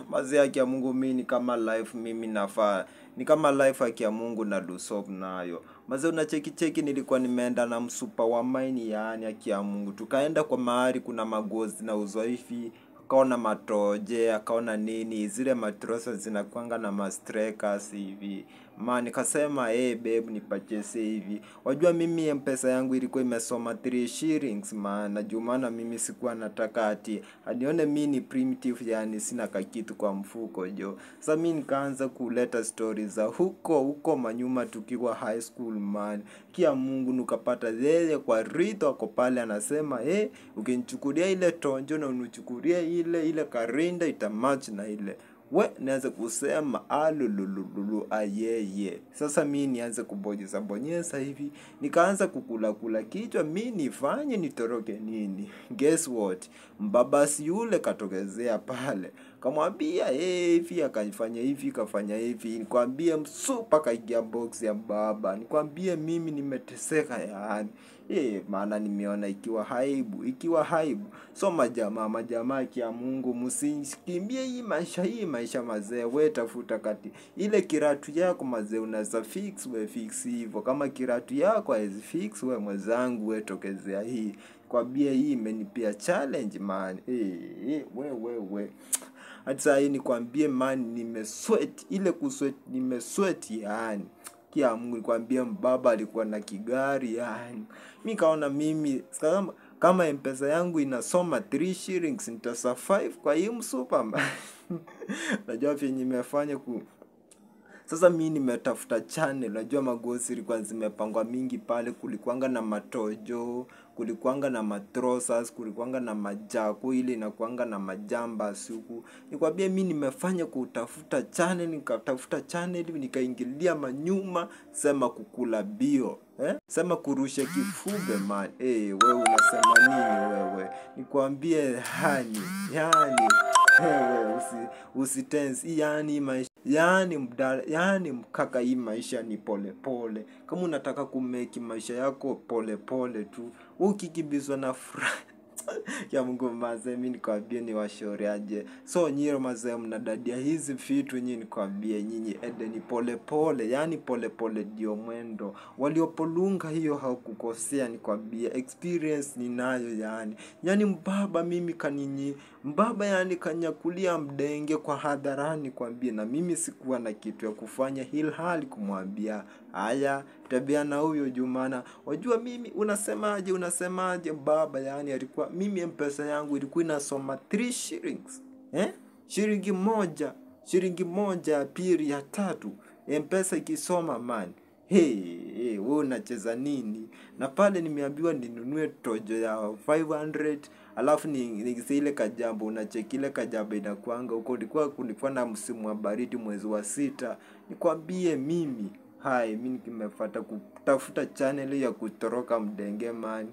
Mazi haki ya Mungu mimi ni kama life mimi nafaa. Ni kama life haki ya Mungu na lusop nayo. Mazi unacheki nilikuwa nimeenda na msupa wa maini yaani haki ya Mungu. Tukaenda kwa mahali kuna magozi na uzoifi. Akaona matoje, akaona nini. Zile matrosa zinakuanga na mastrekas hivi. Nikasema babe nipachese hivi. Wajua mimi mpesa yangu ilikuwa imesoma 3 shillings na jumana mimi sikuwa nataka ati anione mimi ni primitive yani sina kakitu kwa mfuko jo. Sasa mimi nikaanza kuleta stories za huko manyuma tukiwa high school Kia Mungu nukapata zile kwa Rito ako pale anasema ukinichukulia ile tonjo na unuchukulia ile karinda itamatch na ile nianze kusema alulululu ayeye. Sasa mimi nianze kubonyeza hivi. Nikaanza kukula kichwa mimi nifanye nitoroke nini. Guess what? Mbabasi yule katokezea pale. Kamwambia hivi akafanya hivi kafanya hivi. Nikwambie msupa kaingia box ya baba. Nikwambie mimi nimeteseka yaani. Maana nimeona ikiwa haibu. So majamaa kia Mungu msikimbie hii maisha mazee we tafuta kati. Ile kiratu yako mazee unaweza fix we fix hivyo. Kama kiratu yako haizi fix we mwenzangu we tokezea hii. Kwambia hii imenipea challenge man. We. Hadi saa hii nikwambie man nimesweat. Ile kusweat nimesweat yaani. Kia Mungu nikwambie mbaba alikuwa na kigari yaani. Mimi kaona mimi kama mpesa yangu inasoma 3 shillings nitasurvive kwa hii msupa. Najua vyenye nimefanya Sasa mimi nimetafuta channel. Najua magosi zilikuwa zimepangwa mingi pale. Kulikuanga na matojo, kulikuanga na matrosas, kulikuanga na majaku ile inakuanga na majamba siku. Nikwambia mimi nimefanya kutafuta channel, nikatafuta channel, nikaingilia manyuma, sema kukula bio. Sema kurusha kifube man. Wewe unasema nini wewe? Nikwambie yani usitense yani maisha yani mkaka hii maisha ni pole pole. Kama unataka kumeki maisha yako pole pole tu ukikimbizwa na furaha ya Mungu mazee mimi nikwambie ni washauri aje. So nyiro mazee mnadadia hizi vitu nyinyi nikwambie nyinyi ni pole pole yani pole pole ndio mwendo. Waliopolunga hiyo haukukosea nikwambie experience ninayo yani mbaba mimi mbaba yani kanyakulia mdenge kwa hadharani nikwambie na mimi sikuwa na kitu ya kufanya hali kumwambia haya tabia na huyo jumana. Wajua mimi unasemaje baba yani alikuwa mimi mpesa yangu ilikuwa inasoma 3 shillings. Shilingi moja pili ya 3 mpesa ikisoma man. Wewe unacheza nini? Na pale nimeambiwa ninunue tojo ya 500 alafu nikise ile kajambo unacheki ile kajambo inakuanga huko kulikuwa na msimu wa baridi mwezi wa 6. Nikwambie mimi mimi nimefuata kutafuta channel ya kutoroka mdenge man.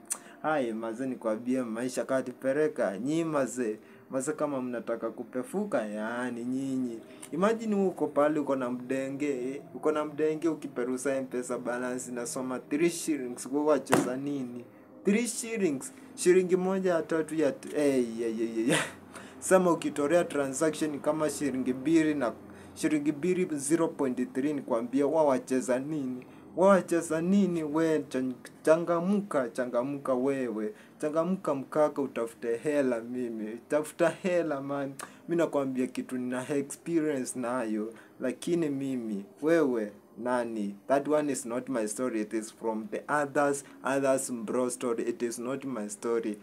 Mazee nikwambie maisha kati pereka nyinyi mazee kama mnataka kupefuka yaani nyinyi. Imagine uko pale uko na mdenge ukiperusa mpesa balance inasoma 3 shillings wewe wacheza nini? 3 shillings shilingi moja ya 3 ya Sema ukitorea transaction kama shilingi 2 na shilingi 0.3 nikwambia wacheza nini? Wacheza nini we changamuka wewe. Changamuka mkaka utafute hela mimi. Tafuta hela man. Mimi nakwambia kitu nina experience nayo. Lakini mimi wewe nani? That one is not my story. It is from the others bro story. It is not my story.